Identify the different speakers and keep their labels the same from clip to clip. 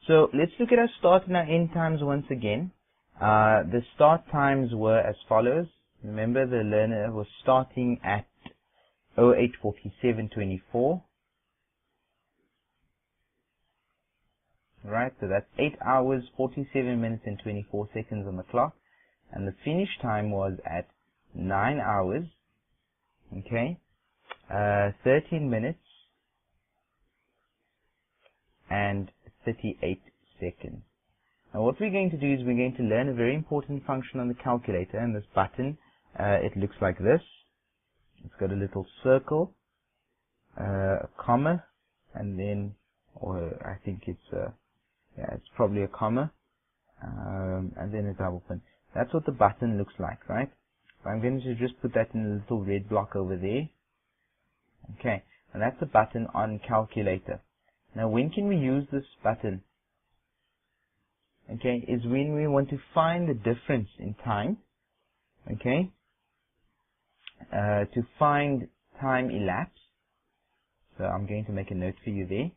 Speaker 1: So let's look at our start and our end times once again. The start times were as follows. Remember, the learner was starting at 08:47:24. Right, so that's 8 hours, 47 minutes and 24 seconds on the clock. And the finish time was at 9 hours, okay, 13 minutes and 38 seconds. Now what we're going to do is we're going to learn a very important function on the calculator, and this button, it looks like this. It's got a little circle, a comma, and then, or I think it's it's probably a comma, and then a double pin. That's what the button looks like, right? So I'm going to just put that in a little red block over there. Okay, and that's the button on calculator. Now when can we use this button? Okay, is when we want to find the difference in time, okay, to find time elapsed. So I'm going to make a note for you there.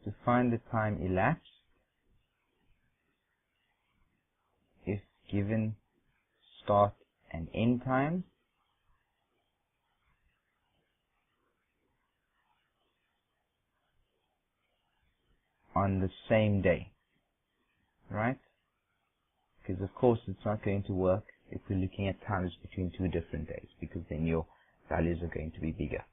Speaker 1: To find the time elapsed if given start and end times on the same day, right? Because of course it's not going to work if we're looking at times between two different days, because then your values are going to be bigger.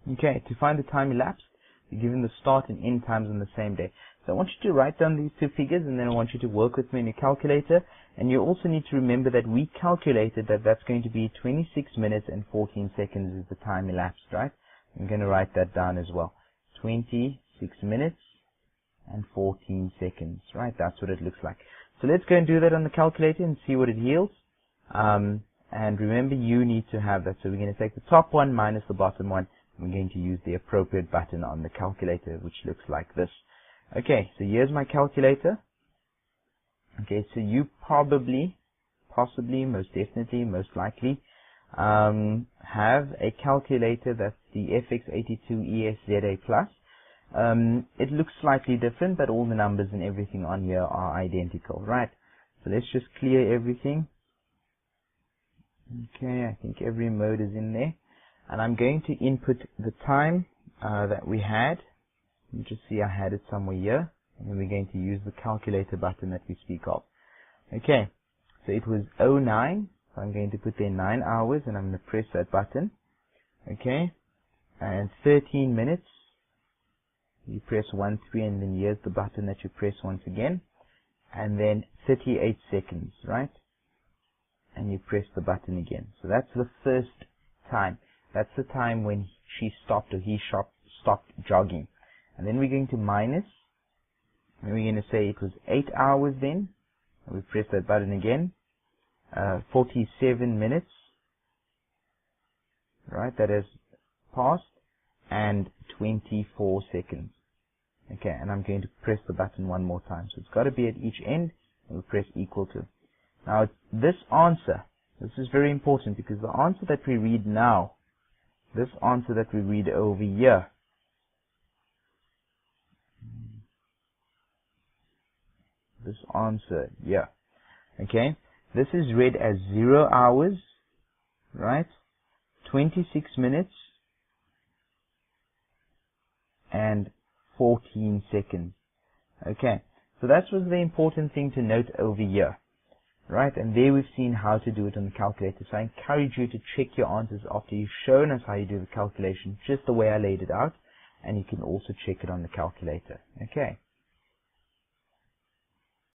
Speaker 1: Okay, to find the time elapsed, you're given the start and end times on the same day. So I want you to write down these two figures, and then I want you to work with me in your calculator. And you also need to remember that we calculated that that's going to be 26 minutes and 14 seconds is the time elapsed, right? I'm going to write that down as well. 26 minutes and 14 seconds, right? That's what it looks like. So let's go and do that on the calculator and see what it yields. And remember, you need to have that. So we're going to take the top one minus the bottom one. I'm going to use the appropriate button on the calculator, which looks like this. Okay, so here's my calculator. Okay, so you probably, possibly, most definitely, most likely, have a calculator that's the FX82ESZA Plus. It looks slightly different, but all the numbers and everything on here are identical, right? So let's just clear everything. Okay, I think every mode is in there. And I'm going to input the time that we had. You just see I had it somewhere here. And then we're going to use the calculator button that we speak of. Okay, so it was 09. So I'm going to put there 9 hours, and I'm going to press that button. Okay, and 13 minutes. You press 1, 3, and then here's the button that you press once again. And then 38 seconds, right? And you press the button again. So that's the first time. That's the time when she stopped, or he stopped jogging. And then we're going to minus, and we're going to say it was 8 hours then. And we press that button again. 47 minutes, right? That has passed, and 24 seconds. Okay, and I'm going to press the button one more time. So it's got to be at each end, and we'll press equal to. Now, this answer, this is very important, because the answer that we read now, this answer that we read over here, this answer, yeah, okay, this is read as 0 hours, right, 26 minutes, and 14 seconds. Okay, so that was the important thing to note over here, right? And there we've seen how to do it on the calculator. So I encourage you to check your answers after you've shown us how you do the calculation, just the way I laid it out, and you can also check it on the calculator. Okay.